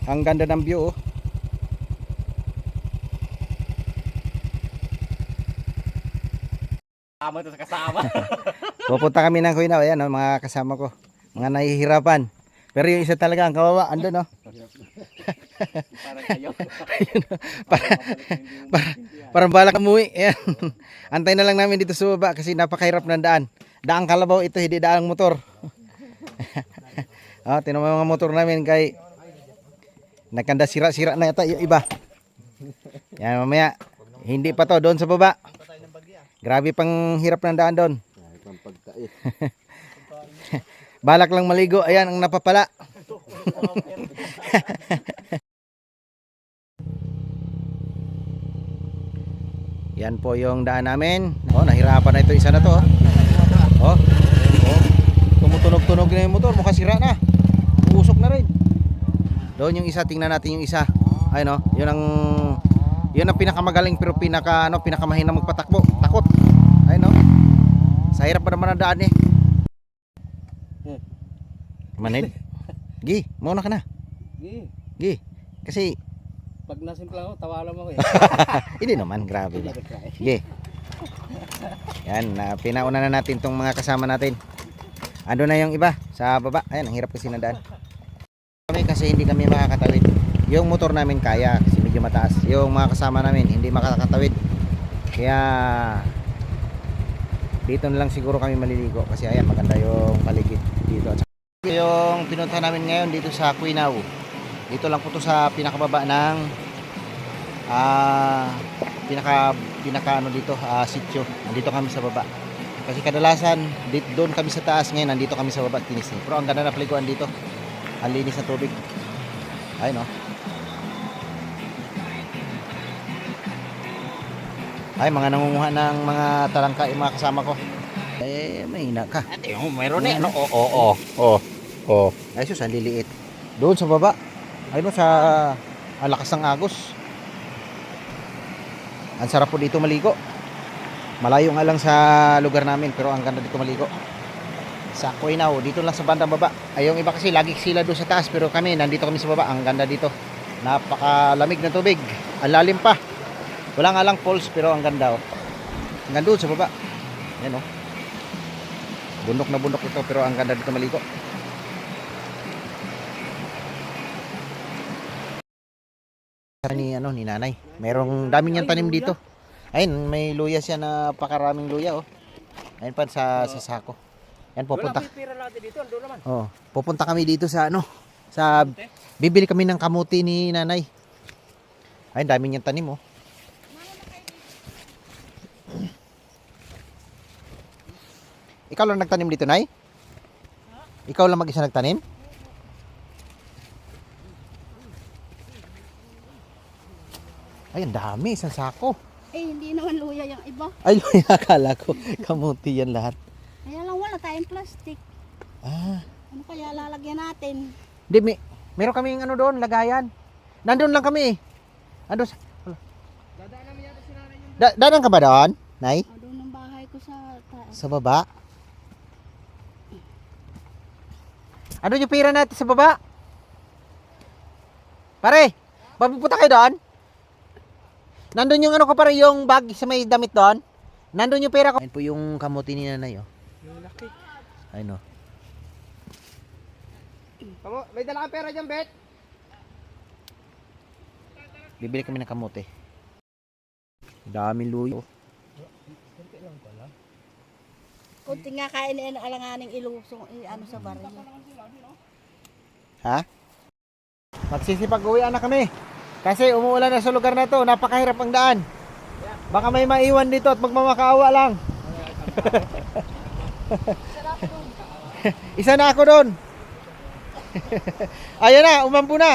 Ang ganda ng view oh. Kasama to sa kasama. Pupunta kami ng Quinaw. Ayan oh, mga kasama ko. Mga nahihirapan. Pero yung isa talaga ang kawawa. Andun oh. Parang kayo. para, parang balak umuwi. Ayan. Antay na lang namin dito sa baba kasi napakahirap ng daan. Daang kalabaw ito, hindi daang motor. Tinan mo yung mga motor namin kay nagkanda sira-sira na yata yung iba. Yan mamaya. Hindi pa to doon sa baba. Grabe pang hirap ng daan doon. Balak lang maligo. Ayan ang napapala. Yan po yung daan namin. Nahirapan na ito isa na to. Tumutunog-tunog na yung motor. Mukhang sira na. Usok na rin. Doon yung isa, tingnan natin yung isa. Ayun yun ang pinakamagaling pero pinakamahinang magpatakbo. Takot. Ayun sa hirap pa naman ang daan eh. Manid. Gi, mauna ka na. Gi. Kasi Pag nasimpla ako, tawalan mo ko eh. hindi naman, grabe ba. Gi. Yan, pinauna na natin tong mga kasama natin. Ando na yung iba sa baba. Ayan, ang hirap kasi na daan. Kasi hindi kami makakatawid. Yung motor namin kaya kasi medyo mataas. Yung mga kasama namin hindi makakatawid. Kaya dito na lang siguro kami maliligo kasi ayan maganda yung paligid dito. Yung pinunta namin ngayon dito sa Quinaw. Dito lang po to sa pinakababa ng pinaka dito, sitio. Nandito kami sa baba. Kasi kadalasan doon kami sa taas, ngayon nandito kami sa baba tinis. Pero ang ganda na paliguan dito. Ang linis ng tubig. Ayun Ay, mga nangunguha ng mga talangka yung mga kasama ko. Mahina ka. Ate, mayroon eh. Oo. Ay, sus, ang liliit. Doon sa baba. Ayun sa lakas ng agos. Ang sarap po dito maligo. Malayo nga lang sa lugar namin pero ang ganda dito maligo. Sa Quinaw, dito lang sa bandang baba. Ay, yung iba kasi lagi sila doon sa taas pero kami nandito kami sa baba. Ang ganda dito. Napakalamig ng tubig. Ang lalim pa. Wala nga lang falls pero ang ganda Hanggang doon sa baba. Ayan Bundok na bundok ito pero ang ganda dito maligo. Ni nanay. Merong daming niyang tanim dito. Ayun, may luya siya na pakaraming luya Ayun pa sa sako. Yan pupunta. Pupunta kami dito sa bibili kami ng kamuti ni nanay. Ayun, dami niyang tanim Ikaw lang nagtanim dito, Nay? Ikaw lang mag-isa nagtanim? Ay, ang dami, isang sako. Hindi naman luya yung iba. Ay, luya, akala ko. Kamuti yan lahat. Kaya lang wala tayong plastic. Ano kaya lalagyan natin? Hindi, meron kaming doon, lagayan. Nandun lang kami. Dadaan namin yata si nanay yung... Dadaan ka ba doon, Nay? Doon ang bahay ko sa taas. Sa baba? Ano yung pira natin sa baba? Pare, papupunta kayo doon? Nandun yung ko pare, yung bag sa may damit doon. Nandun yung pera ko. Ayun po yung kamuti ni nanay Yung laki. Ayun May dala kang pera dyan, Bet? Bibili kami ng kamote. Daming luyo. Kunti nga kain na alanganing ilusong sa baril. Ha? Magsisipag-uwian na kami. Kasi umuulan na sa lugar na to. Napakahirap ang daan. Baka may maiwan dito at magmamakaawa lang. Isa na ako doon. Ayun na, umambo na.